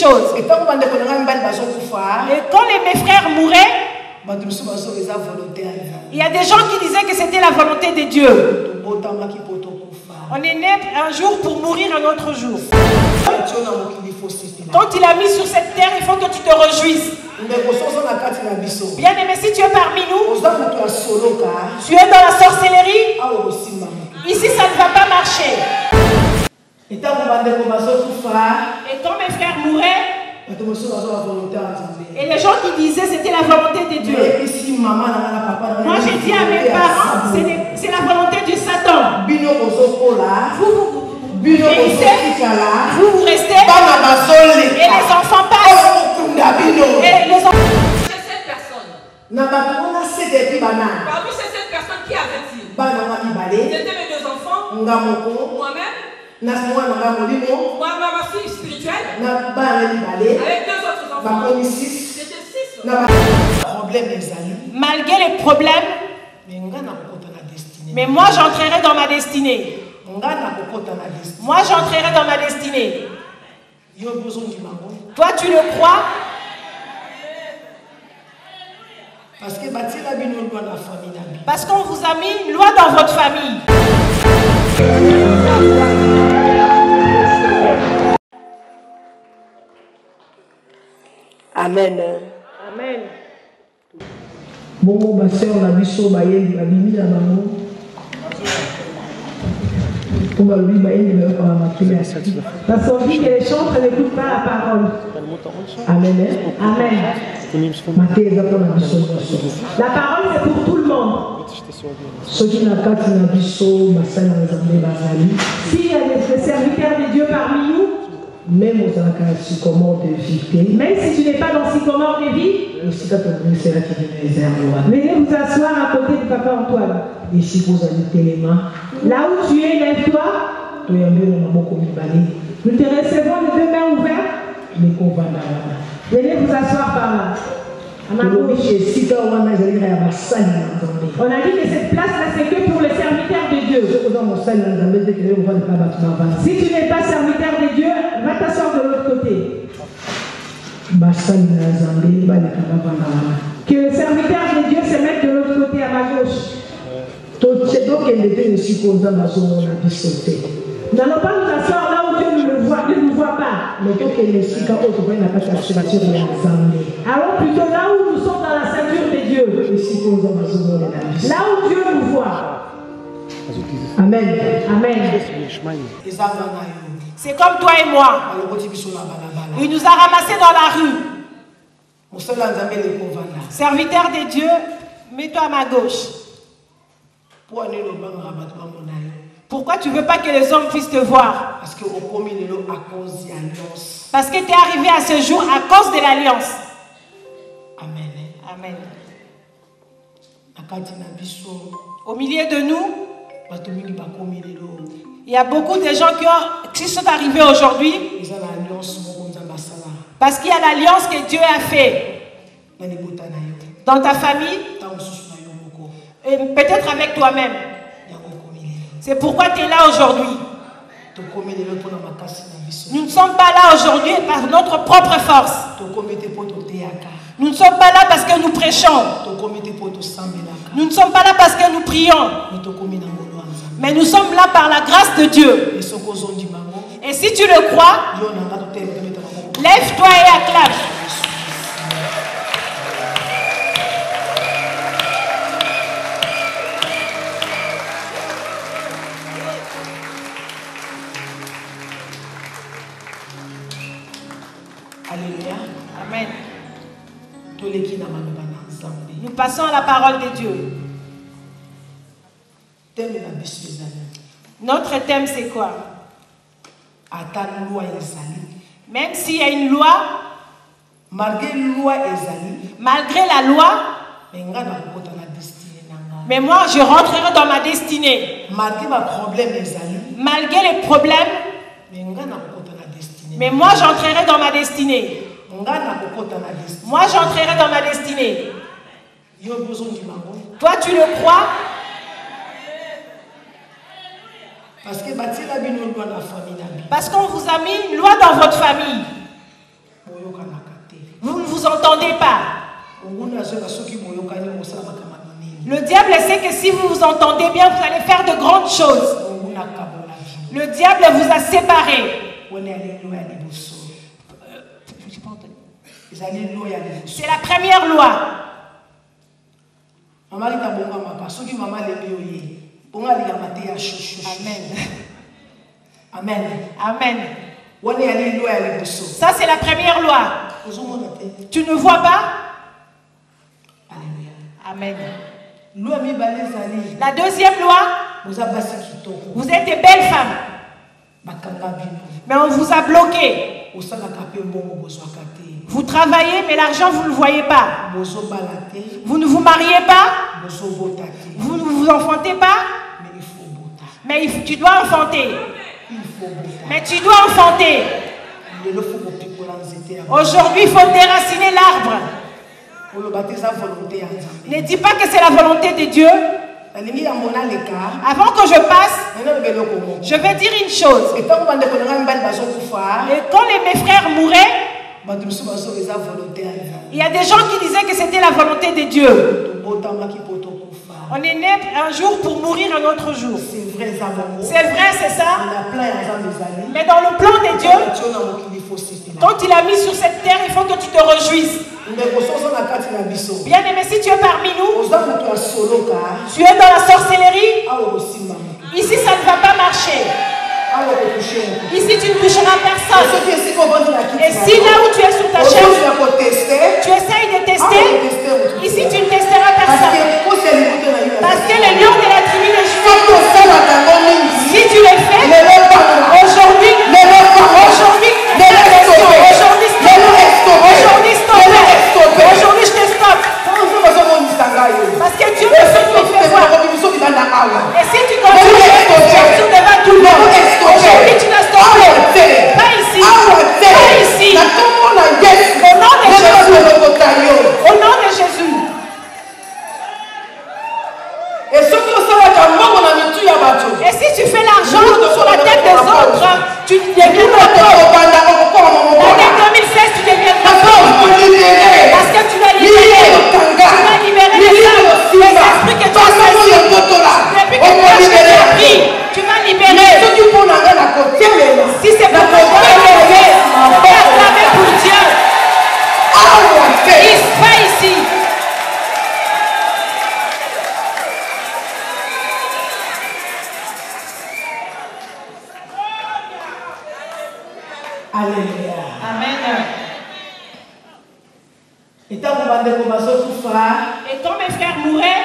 choses. Et quand mes frères mouraient, il y a des gens qui disaient que c'était la volonté de Dieu. On est né un jour pour mourir un autre jour. Quand il a mis sur cette terre, il faut que tu te réjouisses. Bien aimé, si tu es parmi nous, tu es dans la sorcellerie, ici ça ne va pas marcher. Et quand mes frères mouraient, et les gens qui disaient c'était la volonté de Dieu. Moi j'ai dit à mes parents, c'est la volonté de Satan. Vous restez, et les enfants passent. Et les enfants... C'est cette personne. Parmi ces 7 personnes qui avaient-il? C'était mes 2 enfants, moi-même, ma fille spirituelle, avec 2 autres enfants. C'était 6. Malgré les problèmes, mais moi j'entrerai dans ma destinée. Moi j'entrerai dans ma destinée. Toi tu le crois? Parce qu'on vous a mis une loi dans votre famille. Amen. Amen. Bon, ma soeur, la biso, la maman. Parce qu'on dit que les chantres n'écoutent pas la parole. Amen. Amen. La parole c'est pour tout le monde. S'il y a des serviteurs de Dieu parmi nous, même si tu n'es pas dans sycomore de vie, venez vous asseoir à côté de Papa Antoine. Là où tu es, lève-toi. Nous te recevons les 2 mains ouvertes. Venez vous asseoir par là. On a dit que cette place-là, c'est que pour les serviteurs de Dieu. Si tu n'es pas serviteur de Dieu, va t'asseoir de l'autre côté. Que le serviteur de Dieu se mette de l'autre côté à ma gauche. Nous n'allons pas nous asseoir là où Dieu ne nous voit pas. Allons plutôt là où nous sommes dans la ceinture de Dieu. Là où Dieu nous voit. Amen. Amen. C'est comme toi et moi. Il nous a ramassés dans la rue. Serviteur de Dieu, mets-toi à ma gauche. Pourquoi tu ne veux pas que les hommes puissent te voir? Parce que tu es arrivé à ce jour à cause de l'alliance. Amen. Amen. Au milieu de nous, il y a beaucoup de gens qui sont arrivés aujourd'hui parce qu'il y a l'alliance que Dieu a fait dans ta famille et peut-être avec toi-même. C'est pourquoi tu es là aujourd'hui. Nous ne sommes pas là aujourd'hui par notre propre force. Nous ne sommes pas là parce que nous prêchons. Nous ne sommes pas là parce que nous prions. Mais nous sommes là par la grâce de Dieu. Et si tu le crois, lève-toi et acclame. Alléluia. Amen. Nous passons à la parole de Dieu. Notre thème c'est quoi? Même s'il y a une loi, malgré la loi, mais moi je rentrerai dans ma destinée. Malgré les problèmes, mais moi j'entrerai dans ma destinée. Moi j'entrerai dans ma destinée. Toi tu le crois? Parce qu'on vous a mis une loi dans votre famille. entendez pas. Le diable sait que si vous vous entendez bien, vous allez faire de grandes choses. Le diable vous a séparés. C'est la première loi. Amen. Amen. Amen. Ça, c'est la première loi. Tu ne vois pas? Amen. La deuxième loi, vous êtes des belles femmes. Mais on vous a bloqué. Vous travaillez, mais l'argent, vous ne le voyez pas. Vous ne vous mariez pas. Vous ne vous enfantez pas. Mais tu dois enfanter. Mais tu dois enfanter. Aujourd'hui, il faut déraciner l'arbre. Ne dis pas que c'est la volonté de Dieu. Avant que je passe, je vais dire une chose. Et quand mes frères mouraient, il y a des gens qui disaient que c'était la volonté de Dieu. On est né un jour pour mourir un autre jour. C'est vrai, c'est ça. Mais dans le plan de Dieu, quand il a mis sur cette terre, il faut que tu te réjouisses. Bien aimé, si tu es parmi nous, tu es dans la sorcellerie, ici ça ne va pas marcher. Ici tu ne toucheras personne. Et si là où tu es sur ta chaise, tu essayes de tester, ici tu ne testeras personne. Parce que le lion de la tribu de Juda, si tu le fais, aujourd'hui, aujourd'hui je te stoppe. Parce que Dieu me fait voir. Et si tu continues, tu devras tout le monde. Aujourd'hui tu n'as stoppé. Pas ici. Pas ici. Au nom de Jésus. Au nom de Jésus. Et si tu fais l'argent sur la tête des autres, tu deviendras pauvre. L'année 2016, tu deviendras pauvre. Parce que tu vas libérer. Tu vas libérer les esprits que tu as saisis. Depuis que tu as pris, tu vas libérer. Si c'est pour ton bien, acclamer pour Dieu. Pas ici. Alléluia. Amen. Et quand mes frères mouraient,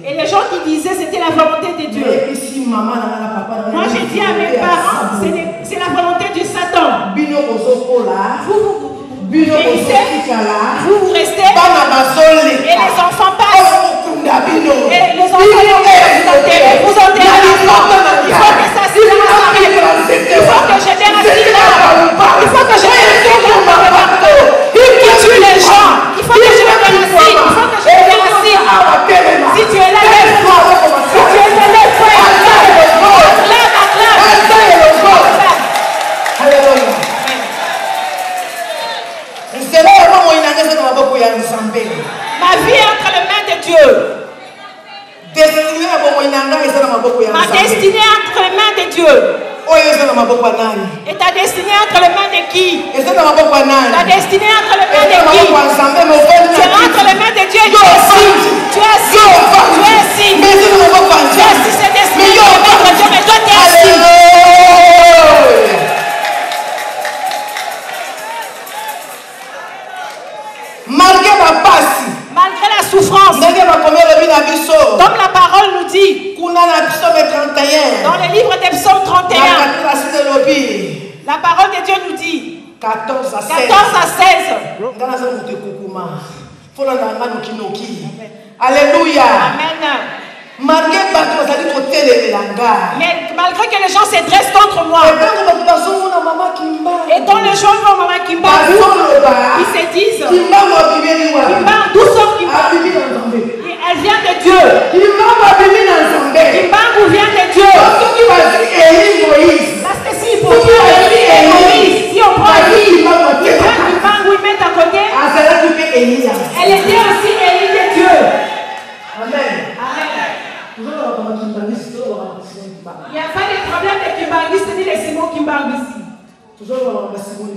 et les gens qui disaient c'était la volonté de Dieu. Moi j'ai dit à mes parents, c'est la volonté de Satan. Vous restez, et les enfants passent. Et les enfants vous enterrez. Il faut que ça s'arrête. Il faut que je déracine l'arbre. Il faut que je déracine l'arbre. Qui tue les gens. Il faut que je le déracine. Il faut que je le déracine. Si tu es là, lève-toi. Si tu es là, lève-toi. Alléluia. Ma vie est entre les mains de Dieu. Ma destinée est entre les mains de Dieu. Et ta destinée est entre les mains de qui? Ta destinée est entre les mains de qui? Tu es entre les mains de Dieu et tu es assis. Tu es assis. Tu es assis. Tu es assis. C'est destiné de mettre Dieu, mais toi tu es assis. Malgré la souffrance, comme la parole nous dit, dans le livre des psaumes 31, la parole de Dieu nous dit 14 à 16. Alléluia. Amen. Malgré que les gens se dressent contre moi, et quand les gens voient maman Kimba, ils se disent Kimba, d'où sort Kimba? Elle vient de Dieu. Kimba vient de Dieu. Parce que si on prend Moïse, si on prend Kimba, il met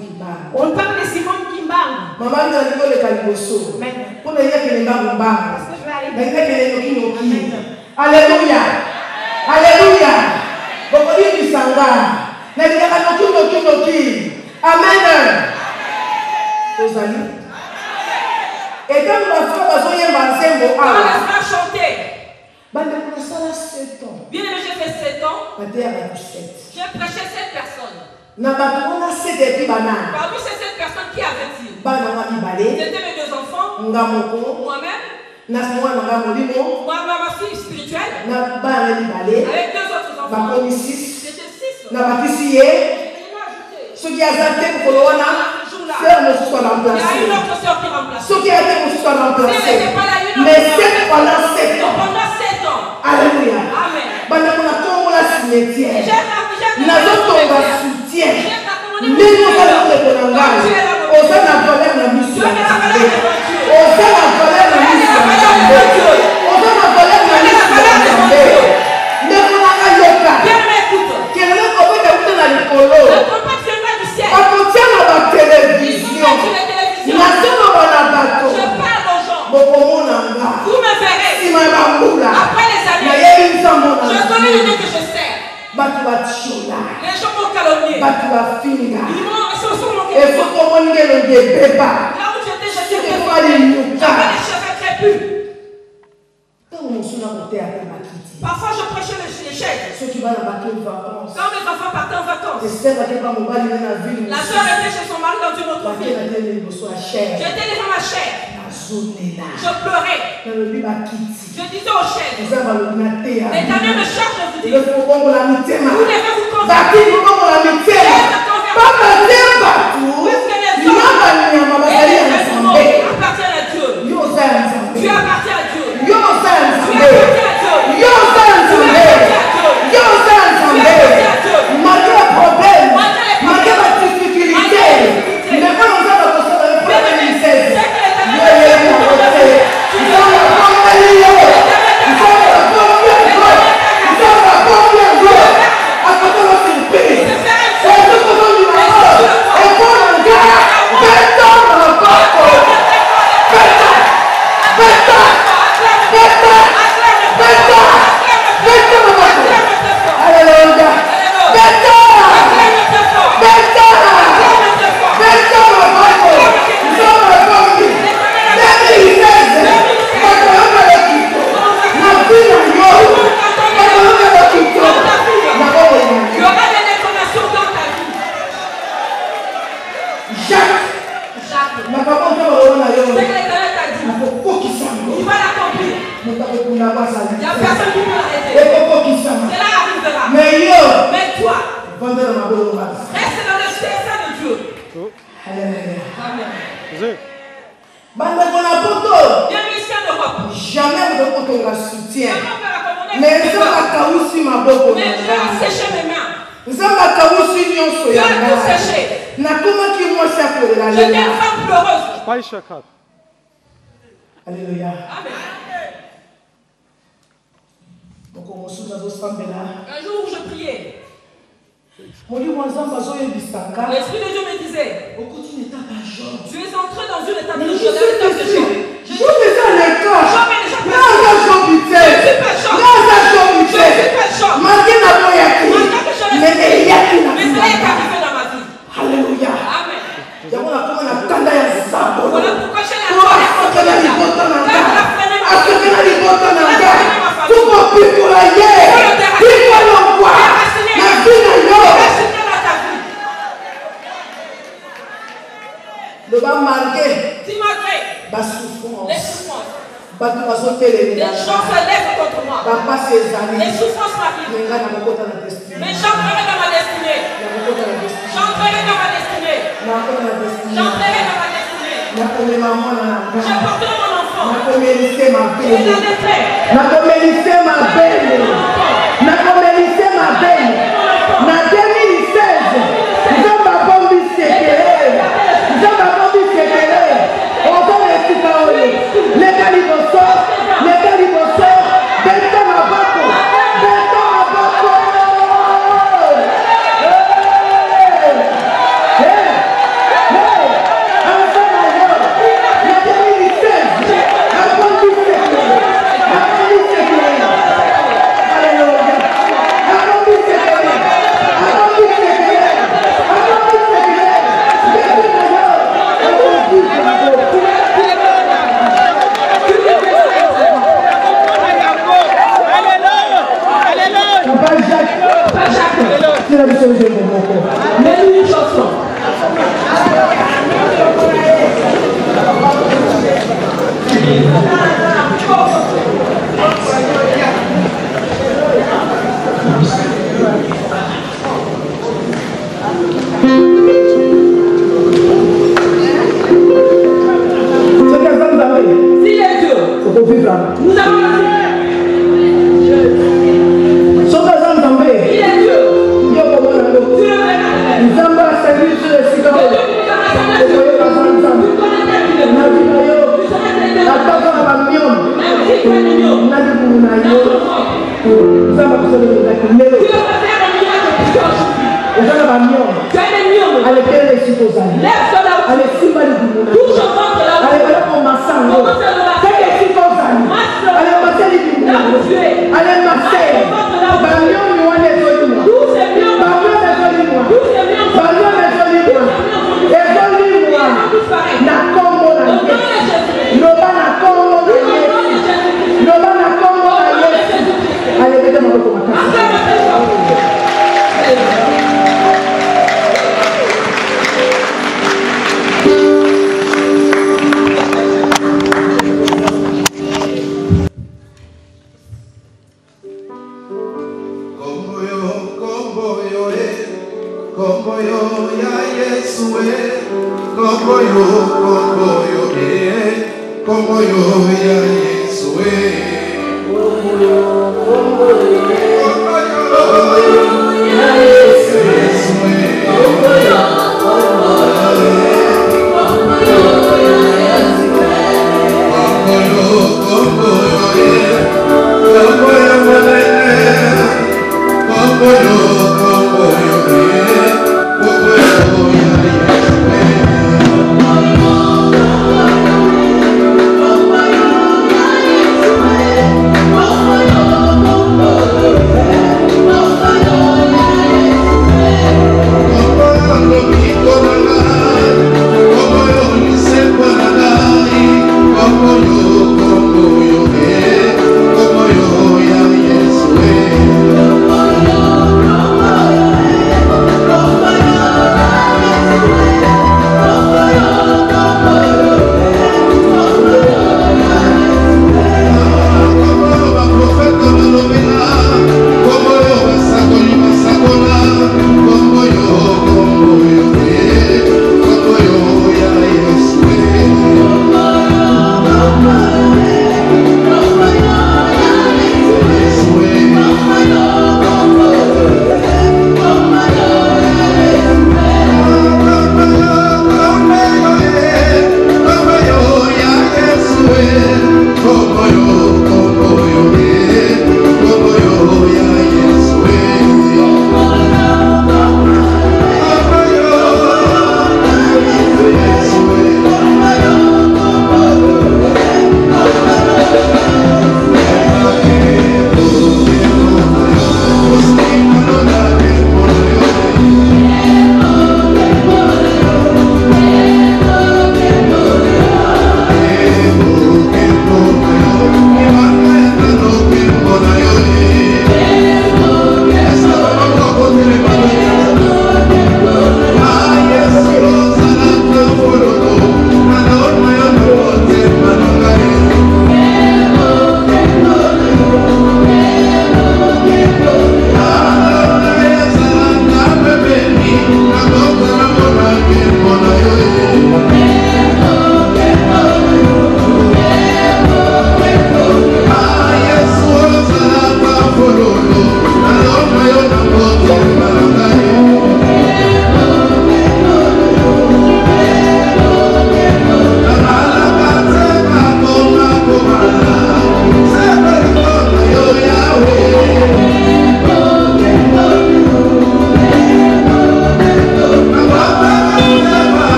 Kimbangu. On parle de Simone Kimbangu. Maman nous a dit que le caliboso. Pour ne dire que les mamans bang. Alléluia. Alléluia. Beaucoup de sanga. Ne dit que nous Amen. Vous allez. Et quand nous avons besoin de quand la femme chantait, bien aimé, j'ai fait 7 ans. J'ai prêché 7 personnes. Parmi ces 7 personnes, qui avait-il? C'était mes 2 enfants, moi-même, ma fille spirituelle, avec 2 autres enfants. C'était 6. Ceux qui ont été pour le sœur ne soit remplacée. Il y a une autre sœur qui remplace. Ceux qui ont été soit remplacés. Mais Mais c'est pendant 7 ans. Pendant 7 ans. Alléluia. Amen. Pendant qu'on a tombé la cimetière. J'ai Nous avons tombé la soutien. Mais nous allons le langage. Osez la valeur de la mission. Osez la valeur de la mission. Osez la valeur de la mission. Mais on a un local. Qui est là pour faire la l'écolo. Appartient à la télévision. Je parle aux gens. Vous me verrez. Après les années, je connais le Dieu que je sers. Les gens m'ont calomnié. Ils se sont moqués de moi. Là où j'étais, j'avais les cheveux crépus. Parfois, je prêchais les chèques. Quand mes enfants partaient en vacances, la soeur était chez son mari dans une autre ville. J'étais devant ma chair. Je pleurais. Je disais aux chèques, l'Éternel me charge de vous dire, vous devez vous convertir. Appartiennent à Dieu. Tu appartiens à Dieu. Tu appartiens à Dieu. Malgré le problème, malgré la difficulté, mais quand nous avons construit le premier ministère, Alléluia. Un jour où je priais, l'Esprit de Dieu me disait, tu es entré dans une étape de Je Job. Alléluia. Amen. Voilà pourquoi j'ai la les gens se lèvent contre moi. Les souffrances m'arrivent. Mais j'entrerai dans ma destinée. J'entrerai dans ma destinée. J'entrerai dans ma destinée. J'apporterai mon enfant. Et la détruire.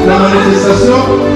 La manifestation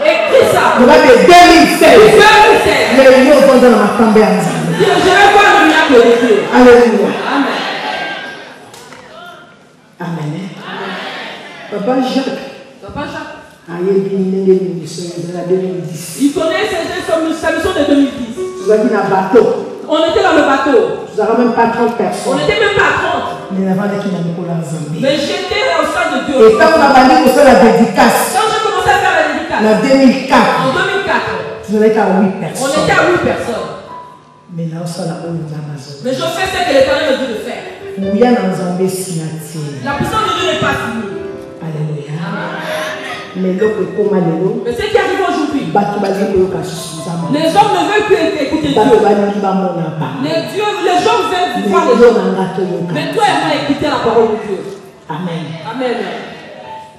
Écris ça. Je vais voir le miracle de Dieu. Alléluia. Amen. Amen. Papa Jacques. Il connaît sa mission de 2010. On était dans le bateau. Nous n'avons même pas 30 personnes. On n'était même pas 30. Mais j'étais au sein de Dieu. Et quand on a banni pour faire la dédicace, quand j'ai commencé à faire la dédicace, en 2004, en 2004, vous n'avez qu'à 8 personnes. On était à 8 personnes. Mais là, on s'en a eu dans Amazon. Mais je fais ce que l'Éternel me dit de faire. La puissance de Dieu n'est pas finie. Alléluia. Mais ce qui arrive aujourd'hui, les hommes ne veulent plus écouter Dieu. Les gens veulent voir les gens. Mais toi et moi, écouter la parole de Dieu. Amen. Amen.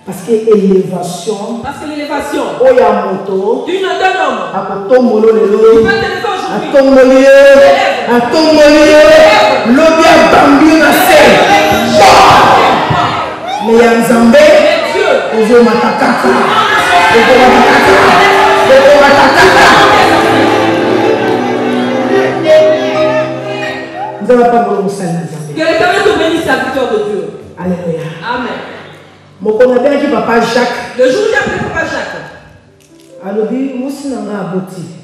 Parce que l'élévation d'une d'un homme, il va te que l'Éternel te bénisse, serviteur de Dieu. Alléluia. Amen. Le jour où j'ai appelé Papa Jacques,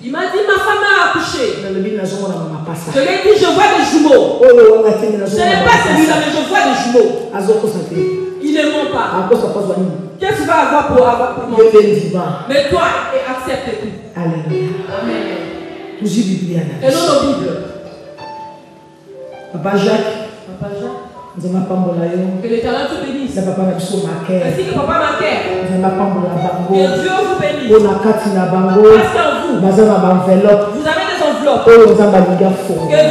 il m'a dit ma femme a accouché. Je lui ai dit je vois des jumeaux. Ce n'est pas celui-là, mais je vois des jumeaux. Il ne ment pas. Qu'est-ce que tu vas avoir pour mentir? Mais toi, accepte tout. Alléluia. Amen. Et non nos Bibles. Papa Jacques. Que l'Éternel te bénisse. Ainsi que Papa Macaire. Que Dieu vous bénisse. Parce qu'en vous, vous avez des enveloppes. Que Dieu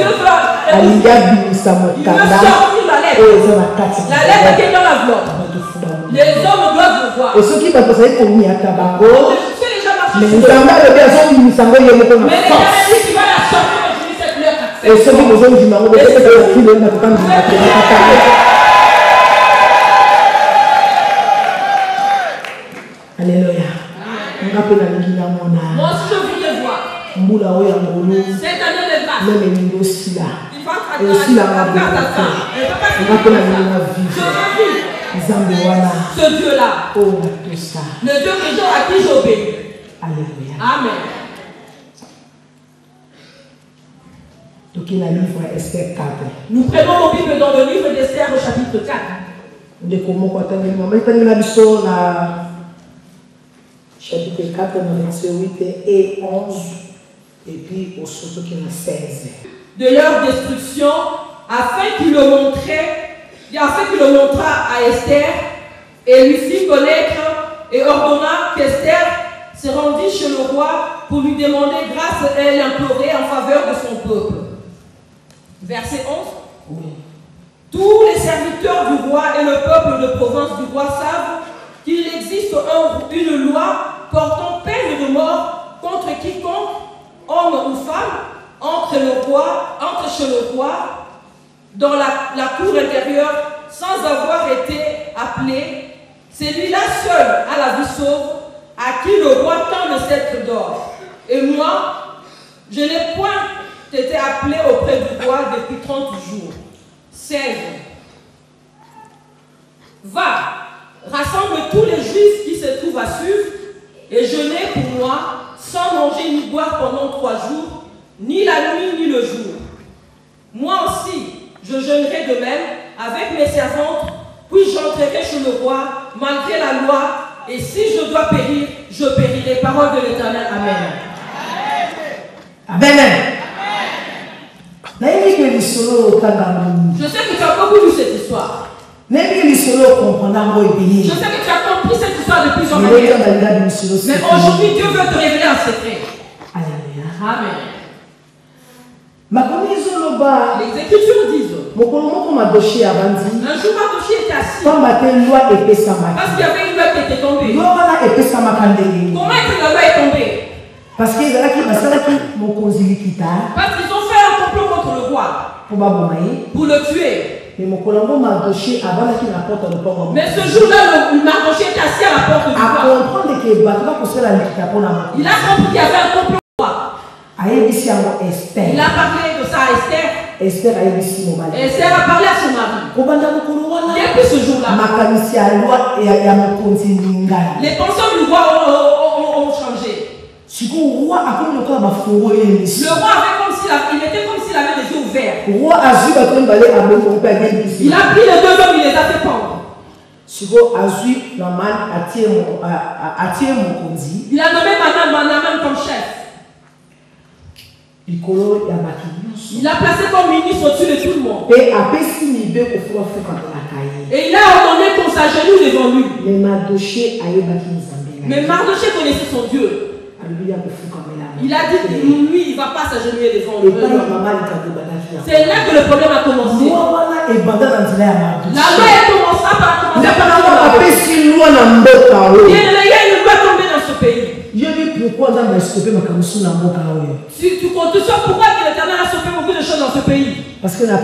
veut sortir la lettre. La lettre qui est dans l'enveloppe. Les hommes doivent le voir. Et ceux qui vont poser pour nous à Tabango, mais les gens le bien sont venus s'envoyer le mais l'Éternel dit qu'il va la sortir aujourd'hui cette lettre. et ceux qui besoin du numéro de Moi aussi je voudrais voir. Cette année de grâce. Il va ce Dieu-là. Le Dieu à qui j'obéis. Alléluia. Amen. Nous prenons nos Bibles dans le livre d'Esther au chapitre 4. Chapitre 4, verset 8 et 11, et puis au surtout qui est 16. De leur destruction, afin qu'il le montrât à Esther et lui fit connaître et ordonna qu'Esther se rendit chez le roi pour lui demander grâce et l'implorer en faveur de son peuple. Verset 11. Oui. Tous les serviteurs du roi et le peuple de province du roi savent qu'il existe une loi portant peine de mort contre quiconque, homme ou femme, entre chez le roi, dans la cour intérieure, sans avoir été appelé. Celui-là seul a la vie sauve, à qui le roi tend le sceptre d'or. Et moi, je n'ai point été appelé auprès du roi depuis 30 jours. 16. Va, rassemble tous les Juifs qui se trouvent à Suse, et jeûnez pour moi, sans manger ni boire pendant 3 jours, ni la nuit ni le jour. Moi aussi, je jeûnerai de même avec mes servantes, puis j'entrerai chez le roi, malgré la loi, et si je dois périr, je périrai. Parole de l'Éternel. Amen. Amen. Je sais que tu as beaucoup lu cette histoire. Je sais que tu as compris cette histoire de plusieurs manières. Mais aujourd'hui, Dieu veut te révéler un secret. Alléluia. Amen. Les Écritures disent un jour, Mardochée était assis parce qu'il y avait une loi qui était tombée. Comment est-ce que la loi est tombée? Parce qu'ils ont fait un complot contre le roi pour le tuer. Mais ce jour-là, Mardochée était assis à la porte du roi. Il a compris qu'il y avait un complot. Il a parlé de ça à Esther. Esther a parlé à son mari. Depuis ce jour-là, les pensées du roi ont changé. Le roi avait comme s'il avait les yeux ouverts. Il a pris les 2 hommes, il les a fait pendre. Il a nommé Naman comme chef. Il a placé comme ministre au-dessus de tout le monde. Et il a ordonné qu'on s'agenouille devant lui. Mais Mardochée connaissait son Dieu. Il a dit que lui, il ne va pas s'agenouiller devant lui. C'est là que le problème a commencé. La loi commencera par commencer par la loi. Il y a une loi tombée dans ce pays. Tu comptes sur pourquoi l'Éternel a sauvé beaucoup de choses dans ce pays. Parce que dans le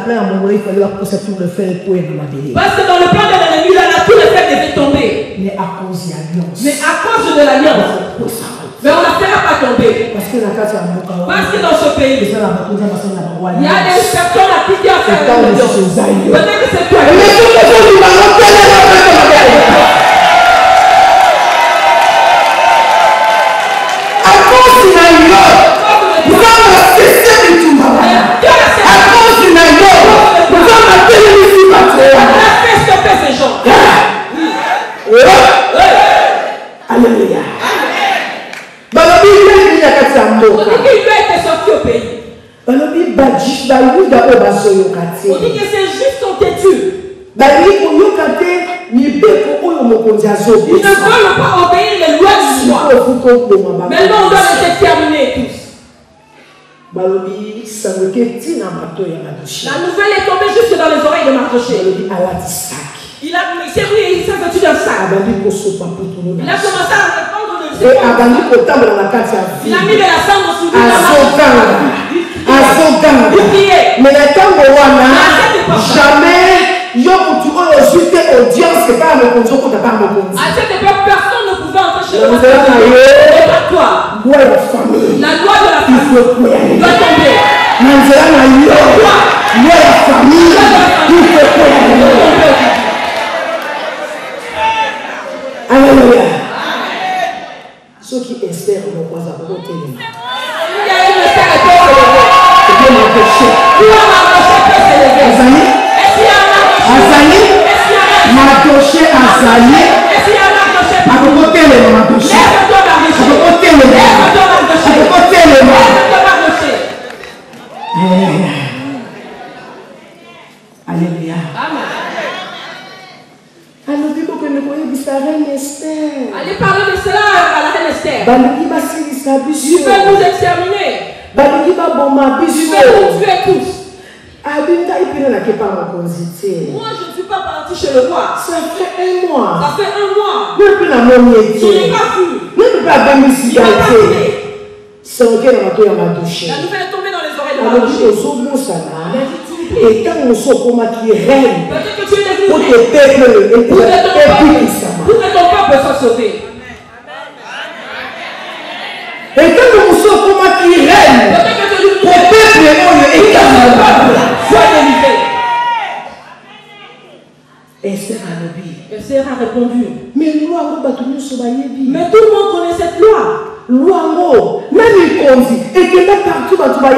plan de l'ennemi, là, tout le fait devait tomber. Mais à cause de l'alliance. Mais on ne la fera pas tomber. Parce que dans ce pays, il y a des personnes à qui Dieu a fait l'alliance. Peut-être que c'est toi. Alléluia. On dit qu'il lui a été sorti au pays. On dit que ces juifs sont têtus. Ils ne veulent pas obéir les lois du roi. Maintenant, on doit les exterminer tous. La nouvelle est tombée juste dans les oreilles de Mardochée. Il s'est vêtu d'un sac. Il a commencé à répandre de ses il a mis de la sang dans son mais le temps jamais à cette époque personne ne pouvait entrer chez le roi. toi. Loi de la famille. La loi de la Il famille faut doit tomber. Loi de la famille. Il faut Alléluia. Ceux qui espèrent ne vont pas avoir côté. Il y a une Esther et peut s'élever. C'est bien empêché. Où un Mardoché peut s'élever? Azali. Est-ce qu'il y a un Mardoché? Azali. Est-ce qu'il y a un Mardoché Azali. Est-ce qu'il y a un Mardoché? À côté de Mardoché. Lève-toi Mardoché. À côté de Lève-toi Mardoché. À côté de Lève-toi Mardoché. Alléluia. Amen. Alors, il faut que nous voyions la reine Esther. Allez parler de cela à la reine Esther. Tu Tu veux nous exterminer. Tu Tu veux nous tuer tous. Moi, je ne suis pas partie chez le roi. Ça fait un mois. Ça fait un mois. Je n'ai pas vu. Je n'ai pas vu. Je n'ai pas vu. Il m'a pas tué. C'est ok, on va toucher. La nouvelle est tombée dans les oreilles de Alors, Mardoché. et quand on sort comme qui règne, Peut-être que tu es pour devenu que peuple et pour que ton peuple soit sauvé. et quand on sort comme qui règne, Peut-être que tu es devenu pour peuple et pour que ton peuple soit délivré. Esther a dit, Esther a répondu. mais loi on va tout sur Mais tout le monde connaît cette loi. loi même il conduit et que là partout va tout bien.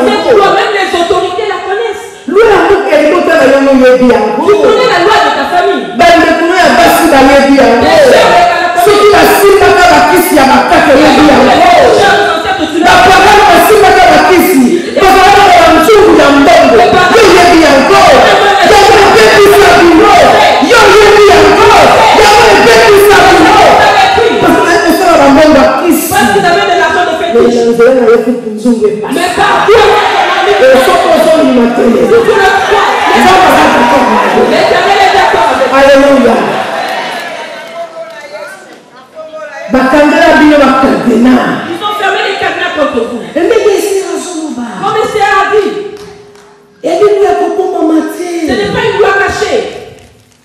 Cette loi, même les autorités la connaissent. Loi elle est bien. Tu connais la loi de ta famille. Ce qui va s'y passer à qui s'y a ma tête bien. La parole va s'y passer à qui s'y. La parole va s'y passer à Parce que vous avez de l'argent de fétiche. Mais par Dieu, si tu le crois, l'Éternel est d'accord avec toi. Alléluia. Ils ont fermé les cadenas contre vous. Comme Esther a dit, ce n'est pas une loi cachée.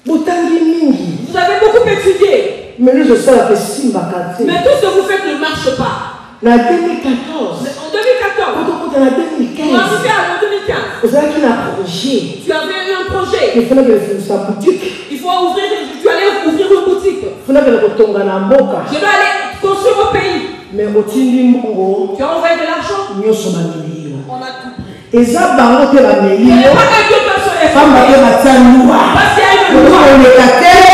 Vous avez beaucoup étudié. Mais nous, je sais que si ma quartier. Mais tout ce que vous faites ne marche pas. En 2014. Mais en 2014, Quand on est en 2015. vous arrivez en 2015. Vous avez un projet. Tu avais eu un projet. Il fallait que je fasse boutique. Il faut ouvrir, tu allais ouvrir une boutique. Il fallait que je tombe dans la boca. Je dois aller construire au pays. Mais au Tindimbo, Tu as envoyé de l'argent. nous sommes en milieu. On a tout pris. Et ça, dans l'autre, la Il milieu. n'y a pas quelqu'un qui sur les Femme, femmes. elle va faire une loi. Parce qu'il y a une Vous loi. avez la tête,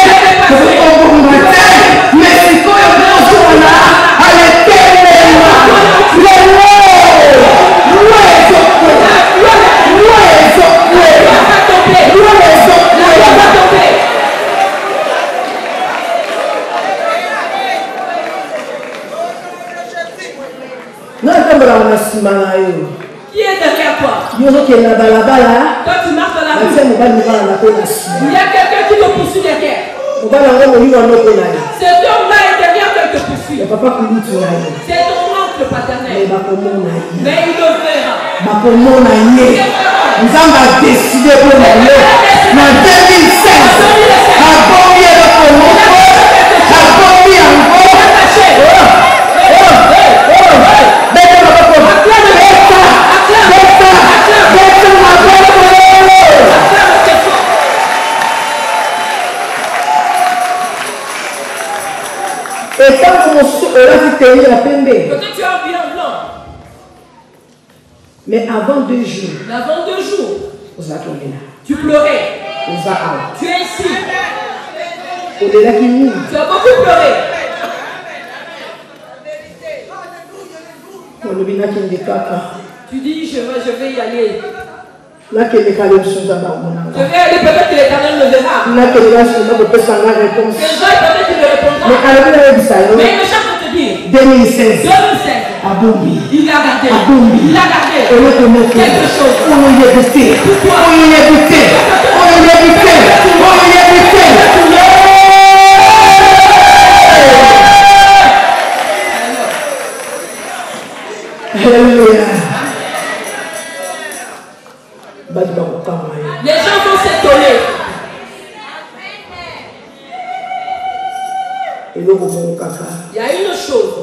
vous avez la tête, mais c'est quoi le bon là? Allez, quelle est la loi? La loi! Loi est sortie. Loi est sortie. Elle va tomber. Loi est sortie. Elle va tomber. Non, comme on a si mal à eux. Qui est derrière toi? Yo qui est là-bas, là. Toi, tu marches dans la La rue. femme, on va nous voir la peau là-dessus. Il y a quelqu'un qui te poursuit derrière. On va la voir, on y va nous connaître. Cet homme-là est derrière qui te poursuit. Le papa qui nous tue là. C'est ton oncle paternel. Mais bah comment on a eu? Mais il le verra. Bah comment on a eu? Nous avons décidé pour aller. En 2016, à combien de comment? À combien encore? Et quand on a vu la pembe, Peut-être tu as un bilan blanc. mais avant 2 jours, Mais avant 2 jours, vous êtes là. tu pleurais. Vous êtes Tu es ici. on est là qui nous. Tu as beaucoup pleuré. On est là qui nous déclare. Tu dis, je vais y aller. Là qui est décalé sur la Je vais aller, peut-être que l'Éternel me verra. là qui est là sur la réponse. Ces gens, peut-être qu'il me répondra. Mais à la fin de ça, Mais il me cherche de te dire. 2016, 2016. à Bombi. Il a gardé. À Bombi. Il a gardé. On est comme Quelque chose. on y est buté. On y est buté. On y est buté. On y est buté. Alléluia. Les gens vont s'étonner. Et nous, on va Il y a une chose.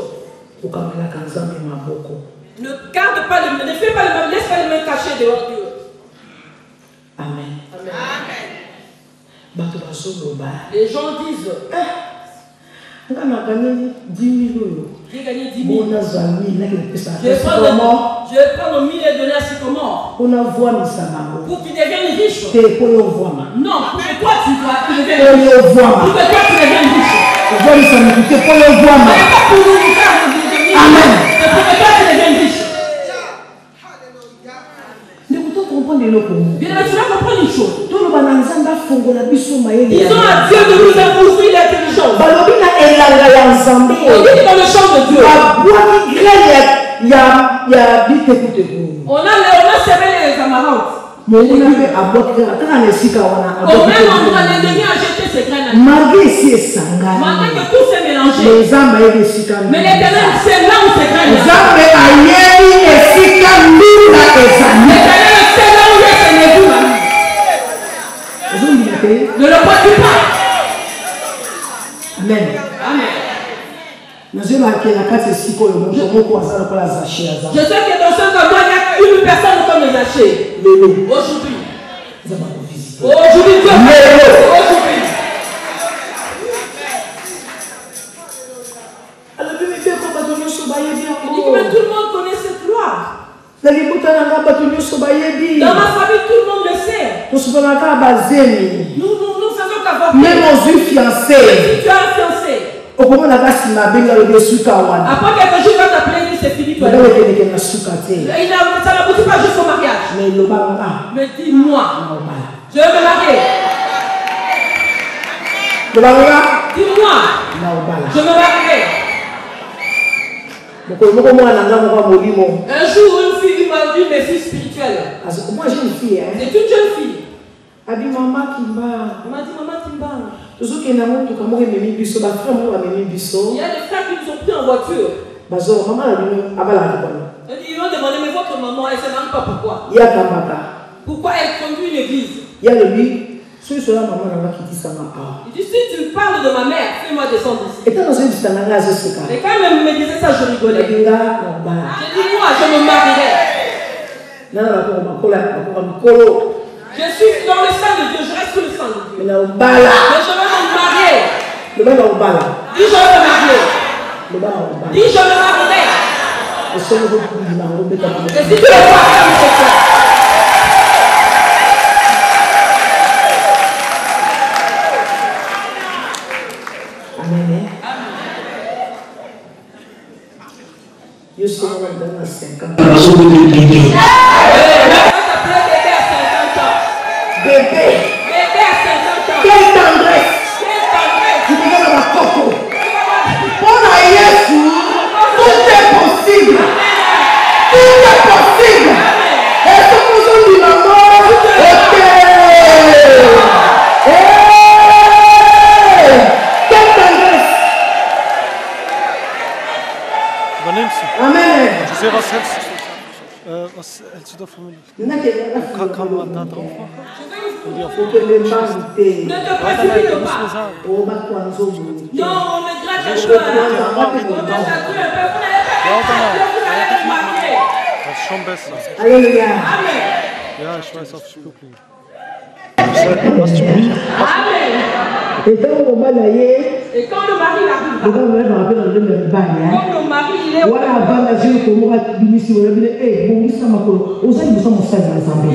Ne garde pas les mains, ne fais pas les mains, laisse pas les mains cachées devant Dieu. Amen. Amen. Les gens disent, j'ai gagné 10 000. J'ai gagné 10 000. Je vais prendre 1000 et donner à Sycomore. Pour qu'il devienne riche. Non, pour que toi tu deviennes riche. Pour que toi tu deviennes riche. Pas pour nous faire devenir. Amen. C'est pour que toi tu deviennes riche. Bien, tu dois comprendre une chose. Ils ont à Dieu de nous ouvrir l'intelligence. On dit dans le champ de Dieu. On a serré les amarantes. Au même endroit, l'ennemi a jeté ses graines. Malgré que tout s'est mélangé. Mais l'Éternel, c'est là où ses graines. L'Éternel, c'est là où il y a ses légumes. Ne le vois-tu pas? Amen. Amen. Je sais que dans ce endroit, il y a une personne comme les Zachée. Aujourd'hui. Aujourd'hui, Dieu va aujourd'hui. Il dit que tout le monde connaît cette gloire. Dans ma famille, tout le monde le sait. Nous faisons qu'avoir. Même aux yeux fiancés. Si tu as un fiancé. Après quelques jours, il va t'appeler, c'est fini. Ça n'aboutit pas juste au mariage. Mais dis-moi, je veux me marier. Dis-moi, je me marierai. Un jour, une fille m'a dit mes filles spirituelles. Moi j'ai une fille. C'est une jeune fille. Elle m'a dit maman Kimba. Elle m'a dit maman Kimba. Il y a des frères qui nous ont pris en voiture. Ils m'ont demandé mais votre maman, elle ne sait même pas pourquoi. Pourquoi elle conduit une église? Il dit si tu parles de ma mère, fais-moi descendre ici. Et quand elle me disait ça, je rigolais. J'ai dit moi, je me marierai. Je suis dans le sang de Dieu, je reste sur le sang de Dieu. Mais je veux me marier. Dis je veux me marier. Dis je me marierai. Et si tu le vois, c'est ça. Amen. Je suis dans la 50 ans. Bébé. Bébé à 50 ans. Quelle tendresse. Tu me donnes la coco. Pour la Jésus, tout est possible. Tout est possible. Et ce que je dis maman, ok. Quelle tendresse. Amen. Tu sais, was hältst du davon? Kann man da drauf machen? Ne te précipite pas. Non, on me gratte un peu. Das ist schon besser. Alléluia. Amen. Ja, ich weiß auf Spüppling. Was tu Amen. Et quand le mari arrive, comme le mari il est voilà, il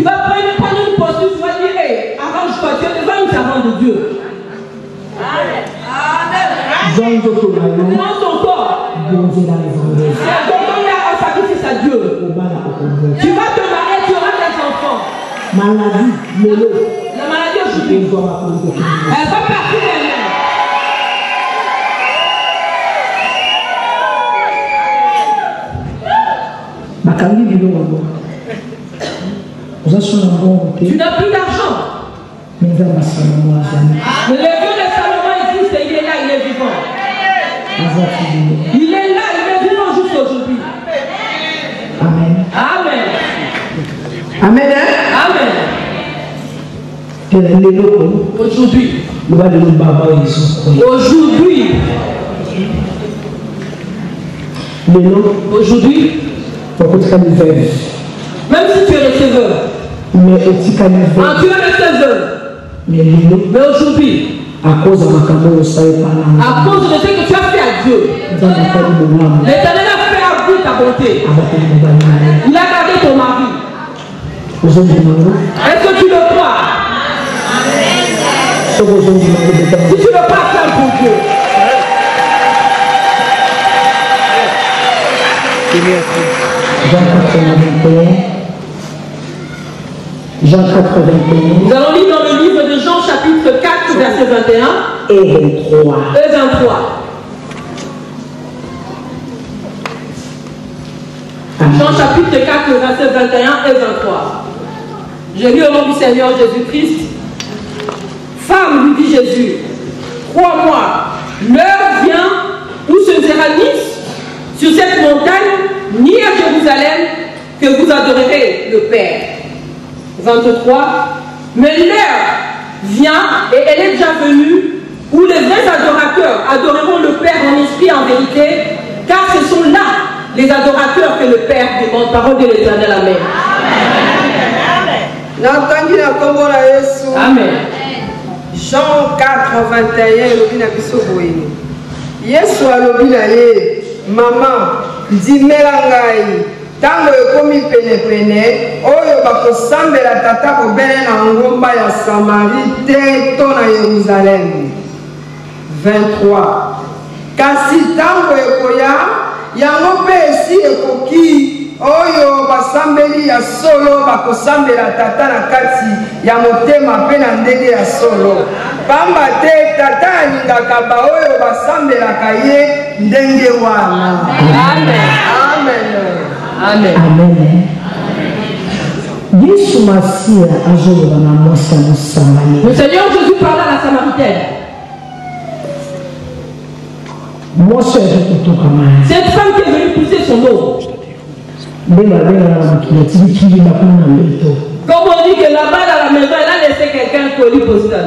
va prendre une posture, il va dire hey, arrange-toi, tu es devant une servante de Dieu. Amen. Amen. Dans ton corps, donne un sacrifice à Dieu. Tu vas te marier, tu auras des enfants. La maladie aujourd'hui, elle va partir d'elle-même. Tu n'as plus d'argent. Le Dieu de Salomon existe et il est là, il est vivant. Il est là, il est vivant jusqu'à aujourd'hui. Amen. Amen. Amen. Amen. Aujourd'hui. Aujourd'hui. Aujourd'hui, même si tu es resté veuve, tu es resté veuve, mais aujourd'hui, à cause de ce que tu as fait à Dieu, l'Éternel a fait à vous ta bonté. Il a gardé ton mari. Est-ce que tu le crois? Si tu le crois, c'est pour Dieu. Jean 81. Nous allons lire dans le livre de Jean chapitre 4 verset 21 et 23. Jean chapitre 4 verset 21 et 23. Je lis au nom du Seigneur Jésus-Christ. Femme, lui dit Jésus, crois-moi, l'heure vient où se verra ni sur cette montagne, ni à Jérusalem, que vous adorerez le Père. 23. Mais l'heure vient, et elle est déjà venue, où les vrais adorateurs adoreront le Père en esprit et en vérité, car ce sont là les adorateurs que le Père demande. Parole de l'Éternel. Amen. Amen. Jean 4, 21, lobi na biso boye. Yesu alobi na ye, maman, dimela ngai, tango ekomi pene-pene, oyo bakosambela tata kobele na ngomba ya Samari te to na Yerusalem. 23. Kasi tango ekoya, yango mpe esi ekoki, oyo basambeli ya solo bakosambela tata na kati ya motema mpe na ndenge ya solo. Pamba te tata alingaka baoyo basambelaka ye ndenge wana. Amen. Amen. Amen. Amen. Yesu Masia azoloba na mwasi ya Samari. Le Seigneur Jésus parle à la Samaritaine. Cette femme qui est venue pousser son eau. Comme on dit que là-bas dans la maison, elle a laissé quelqu'un colis postal.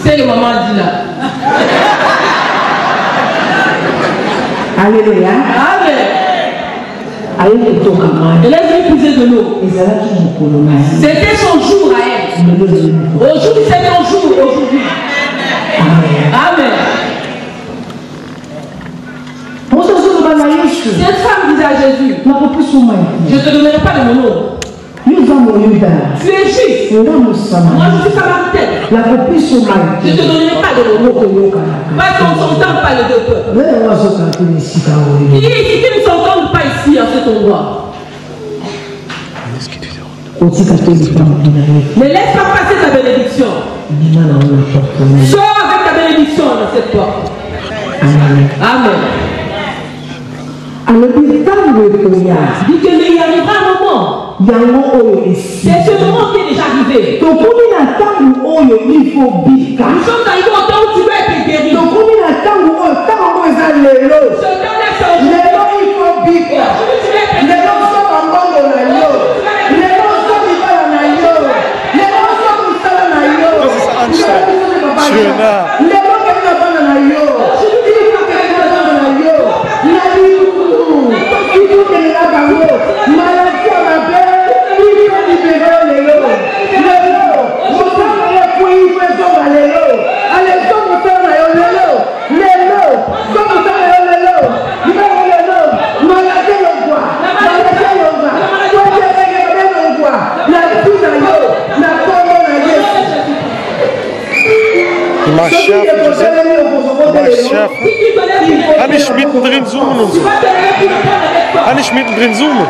C'est le maman dit là. Alléluia. Amen. Elle est venue pousser de l'eau. C'était son jour à elle. Aujourd'hui, c'est ton jour. Aujourd'hui. Amen. Cette femme disait à Jésus, je ne te donnerai pas de mon nom. Tu es juif. Moi je suis samaritaine. Je ne te donnerai pas de mon nom. Parce qu'on ne s'entend pas les deux peuples. Qui ne s'entendent pas ici à cet endroit. Ne laisse pas passer ta bénédiction. Sors avec ta bénédiction dans cette porte. Amen. Dit que il y arrivera un moment. C'est ce moment qui est déjà arrivé. Nous sommes arrivés au temps où tu vas être guéri. Ce temps est mittendrin zoomen. Kann ich mittendrin zoomen?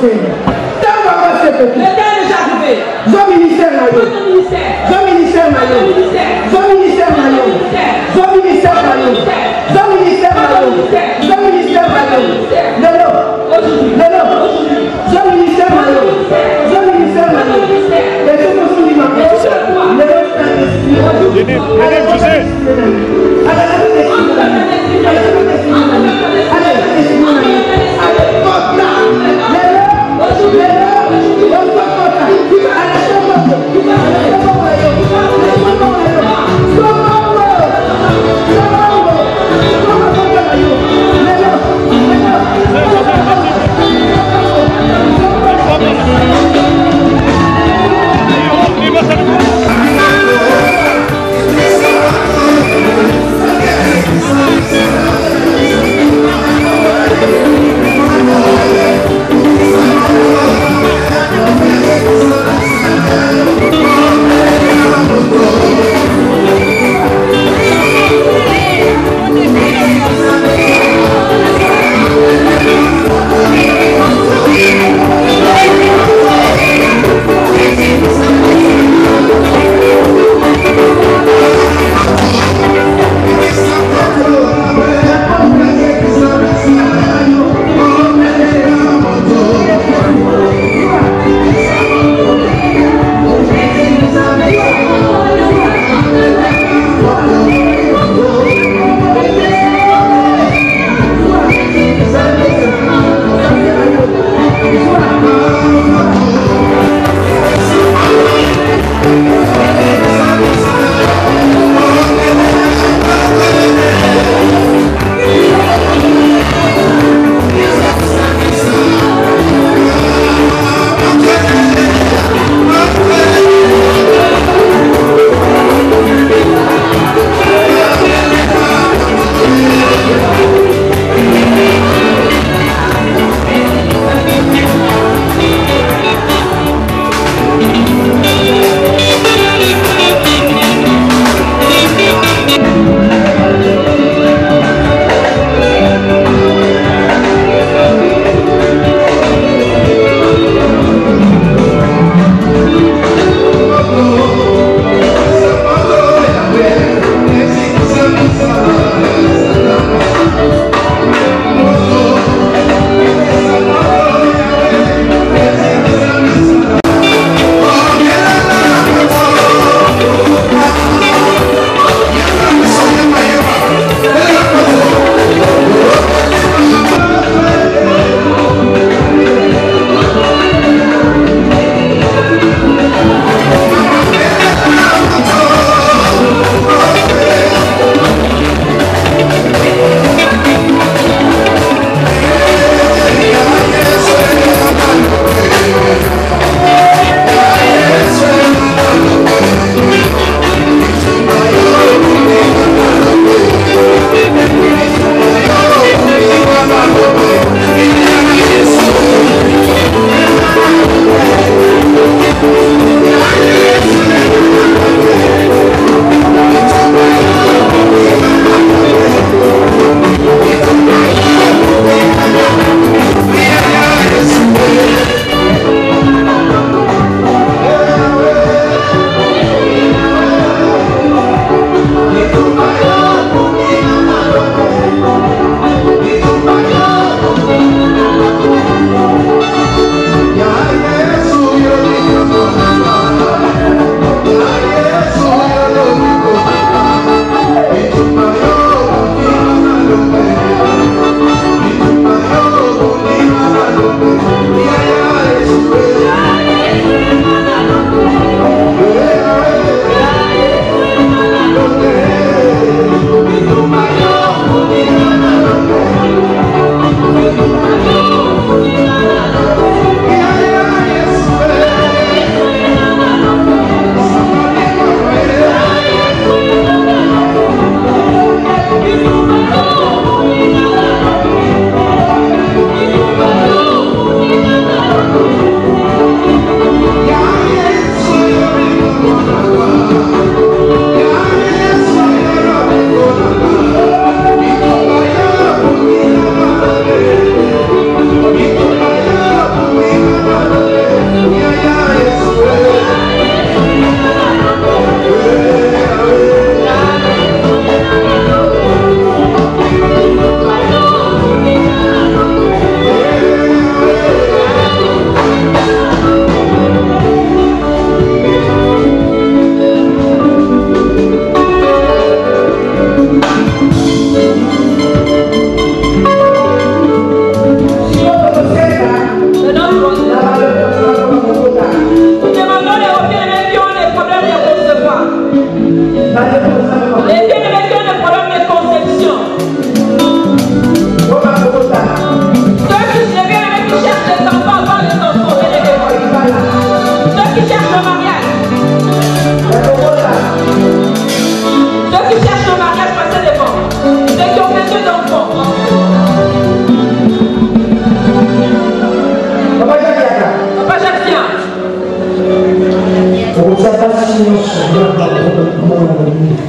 Le temps est déjà arrivé. Zo ministère na yo. Votre ministère. Zo ministère na yo. Zo ministère na yo. Zo ministère na yo. Zo ministère na yo. Zo ministère na yo. Lelo. Lelo. Zo ministère na yo. Zo ministère na yo. Les gens qui sont libres.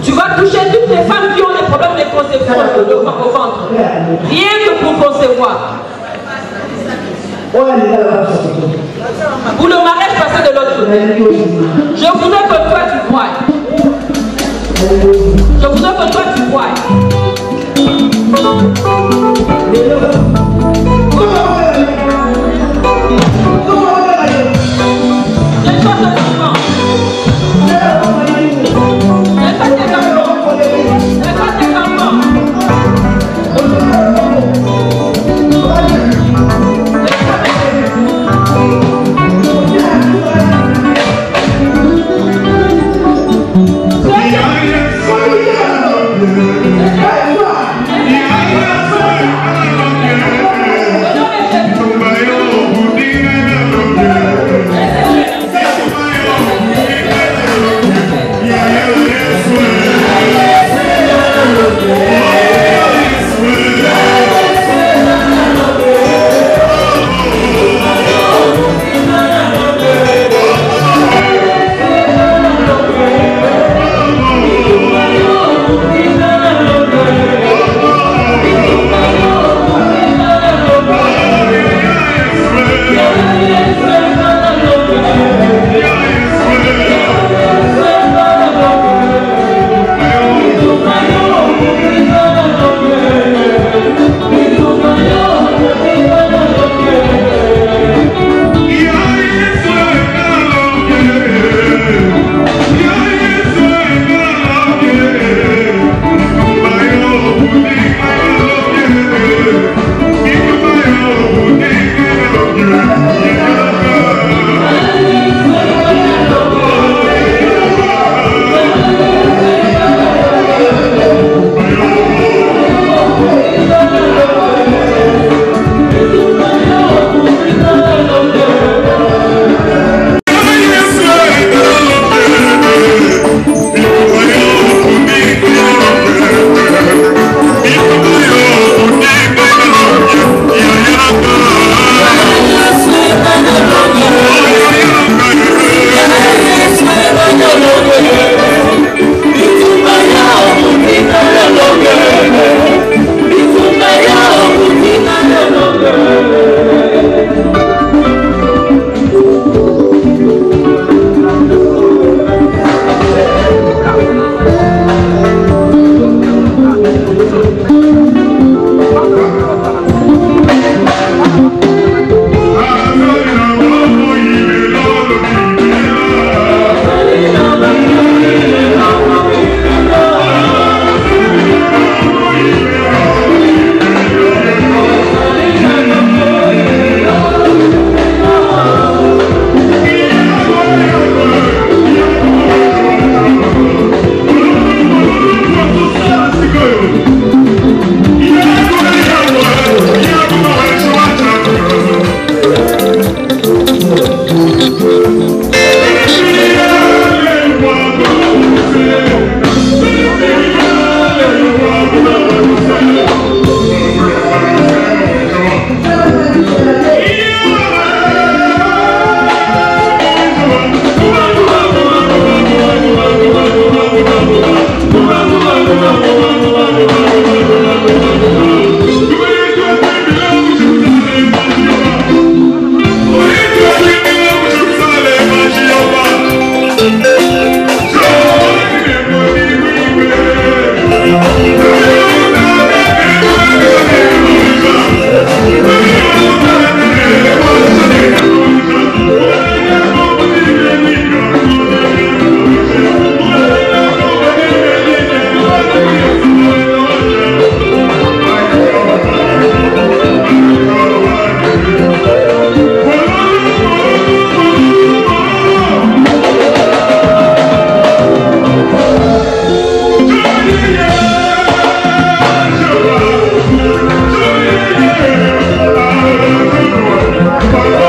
Tu vas toucher toutes les femmes qui ont des problèmes de conception au ventre. Rien que pour concevoir. Pour le mariage, passer de l'autre côté. Je voudrais que toi tu crois. Je voudrais que toi tu crois. Bye.